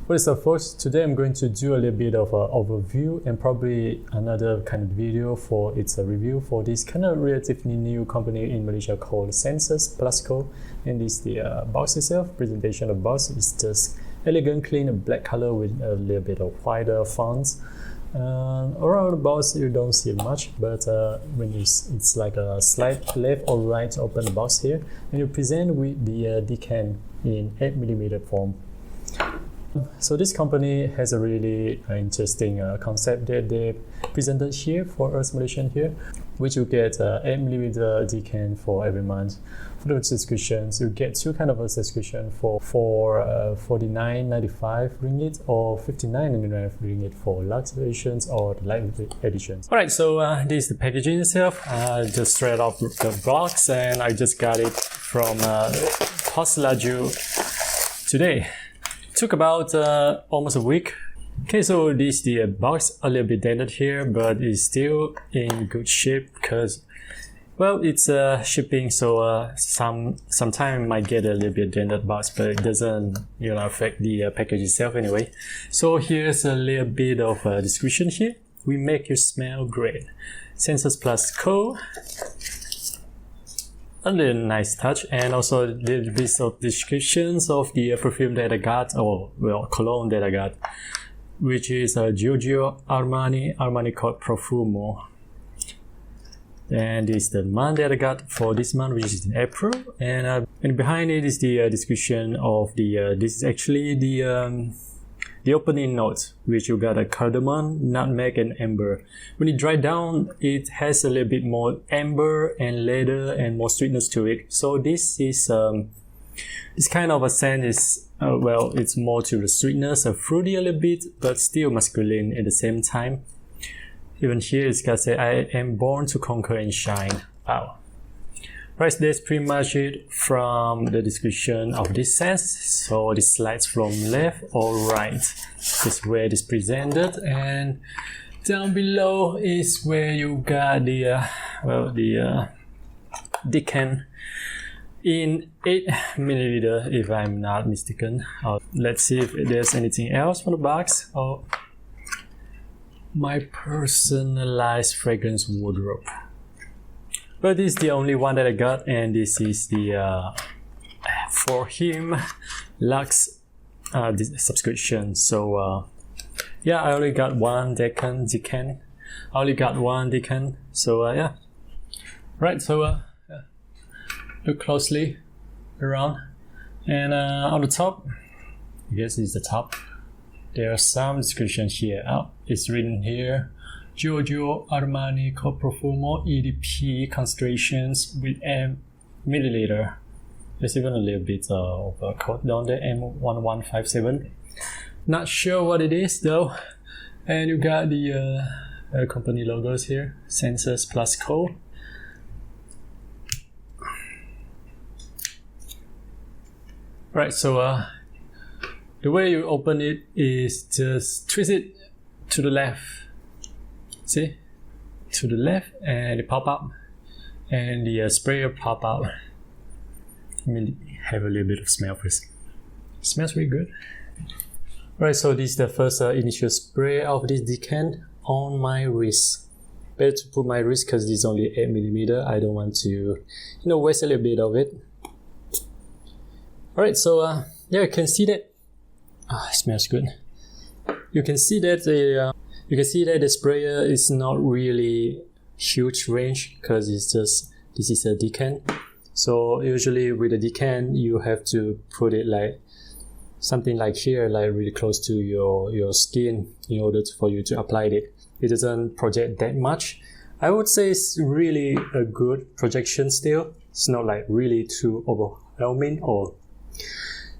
Well, so first, today I'm going to do a little bit of an overview and probably another kind of video for its a review for this kind of relatively new company in Malaysia called Scentses Plasco. And this the box itself, presentation of box is just elegant, clean, black color with a little bit of whiter fonts. Around the box you don't see much, but when it's like a slide left or right to open the box here, and you present with the decan in 8mm form. So this company has a really interesting concept that they presented here for us Malaysian here, which you get 8mm decan for every month. For the subscriptions, you get two kind of a subscription for 49.95 ringgit or 59.95 ringgit for luxe editions or the light editions. Alright, so this is the packaging itself. Just straight off the box, and I just got it from Pos Laju today. Took about almost a week. Okay, so this the box a little bit dented here, but it's still in good shape because, well, it's shipping, so sometime it might get a little bit dented box, but it doesn't affect the package itself anyway. So here's a little bit of a description here. We make you smell great. Scentses Plasco. A little nice touch, and also a little bit of descriptions of the perfume that I got, or well, cologne that I got, which is Giorgio Armani called Profumo. And this is the month that I got for this month, which is in April, and behind it is the description of the this is actually the opening notes, which you got a cardamom, nutmeg, and amber. When it dries down, it has a little bit more amber and leather and more sweetness to it. So this is it's kind of a scent. Is well, it's more to the sweetness, fruity a little bit, but still masculine at the same time. Even here, it's got say, "I am born to conquer and shine." Wow. Right, that's pretty much it from the description of this scent. So this slides from left or right. This is where it is presented, and down below is where you got the decan in 8ml, if I'm not mistaken. Let's see if there's anything else from the box. Oh, my personalized fragrance wardrobe. But this is the only one that I got, and this is the for him luxe subscription. So yeah, I only got one decan. I only got one decan. So yeah, right. So yeah. Look closely around, and on the top, I guess it's the top. There are some descriptions here. Oh, it's written here. Giorgio Armani Profumo EDP concentrations with milliliter. There's even a little bit of a code down there, M1157. Not sure what it is though. And you got the company logos here, Scentses Plasco. Right, so the way you open it is just twist it to the left. See, to the left, and it pop up, and the sprayer pop out. Let me have a little bit of smell first. It smells really good. Right, so this is the first initial spray of this decan on my wrist. Better to put my wrist because this is only 8mm. I don't want to, waste a little bit of it. Alright, so yeah, you can see that. It smells good. You can see that the sprayer is not really huge range because it's just, this is a decan. So usually with a decan, you have to put it like something like here, like really close to your skin in order for you to apply it. It doesn't project that much. I would say it's really a good projection still. It's not like really too overwhelming or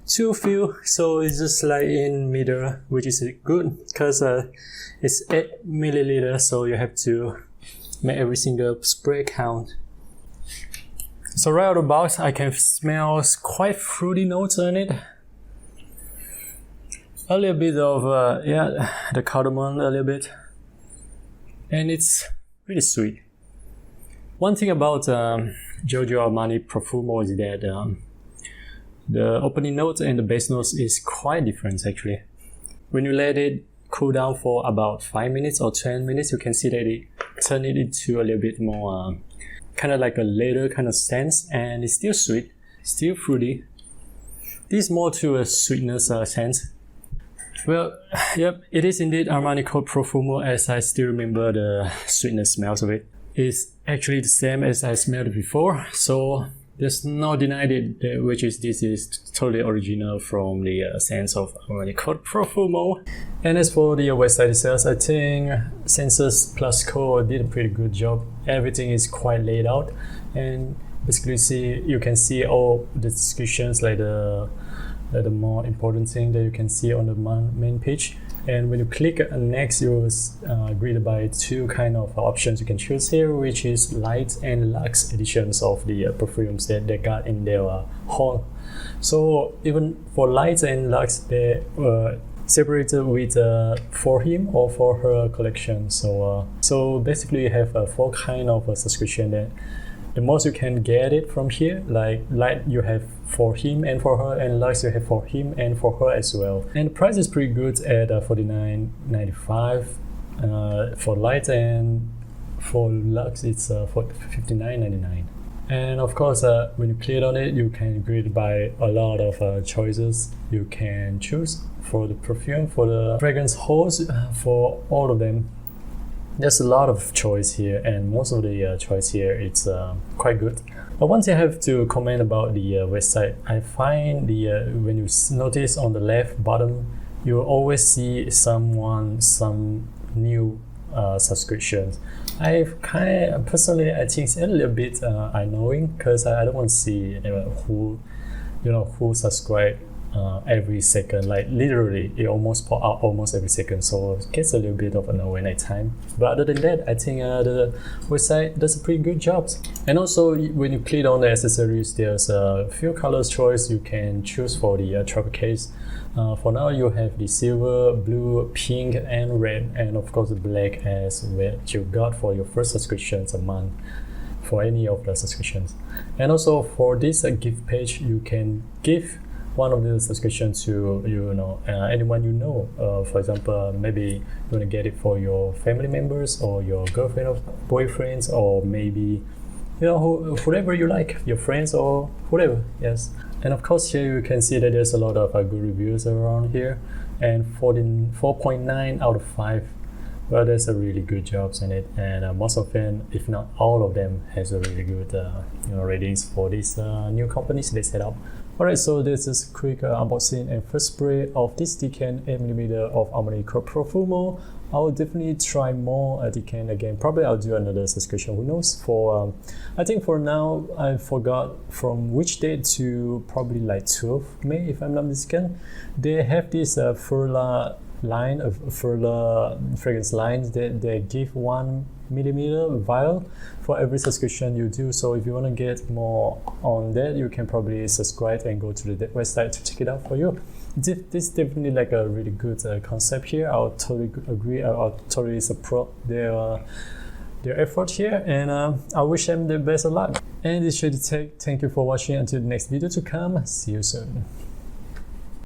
too few, so it's just like in middle, which is good because it's 8ml, so you have to make every single spray count. So right out of the box, I can smell quite fruity notes on it. A little bit of the cardamom a little bit, and it's really sweet. One thing about Giorgio Armani Profumo is that the opening notes and the base notes is quite different actually. when you let it cool down for about 5 minutes or 10 minutes, you can see that it turn it into a little bit more kind of like a leather kind of sense, and it's still sweet, still fruity. This is more to a sweetness sense. Well, yep, it is indeed Armani called Profumo, as I still remember the sweetness smells of it. It's actually the same as I smelled it before, so there's no denying it, which is this is totally original from the scents of Armani called Profumo. And as for the website itself, I think Scentses plus Co did a pretty good job. Everything is quite laid out, and basically you can see all the descriptions, like the more important thing that you can see on the main page. And when you click next, you're greeted by two kind of options you can choose here, which is light and luxe editions of the perfumes that they got in their haul. So even for light and luxe, they separated with for him or for her collection. So basically you have 4 kind of subscription that the most you can get it from here. Like light you have for him and for her, and luxe you have for him and for her as well. And the price is pretty good at $49.95 for light, and for luxe it's for $59.99. And of course, when you click on it, you can greet by a lot of choices you can choose for the perfume, for the fragrance holes, for all of them. There's a lot of choice here, and most of the choice here it's quite good. But one thing I have to comment about the website, I find when you notice on the left bottom, you always see some new subscriptions. Personally, I think it's a little bit annoying, because I don't want to see who subscribe every second. Like literally it almost pop out almost every second, so it gets a little bit of annoying at time. But other than that, I think the website does a pretty good job. And also when you click on the accessories, there's a few colors choice you can choose for the travel case. For now you have the silver, blue, pink and red, and of course the black as what you got for your first subscriptions a month for any of the subscriptions. And also for this gift page, you can give one of the subscriptions to anyone you know. For example, maybe you want to get it for your family members or your girlfriend or boyfriends, or maybe whoever you like, your friends or whatever. Yes. And of course here you can see that there's a lot of good reviews around here, and 4.9 out of 5. Well, there's a really good jobs in it, and most of them, if not all of them, has a really good ratings for these new companies they set up. Alright, so this is a quick unboxing and first spray of this Decan 8mm of Armani Profumo. I will definitely try more Decan again. Probably I'll do another subscription, who knows. For I think for now, I forgot from which date to probably like 12th May, if I'm not mistaken. They have this Furla line of Furla fragrance lines that they give 1mm vial for every subscription you do. So if you want to get more on that, you can probably subscribe and go to the website to check it out for you. This is definitely like a really good concept here. I'll totally agree. I'll totally support their effort here, and I wish them the best of luck. And this should take. Thank you for watching. Until the next video to come. See you soon.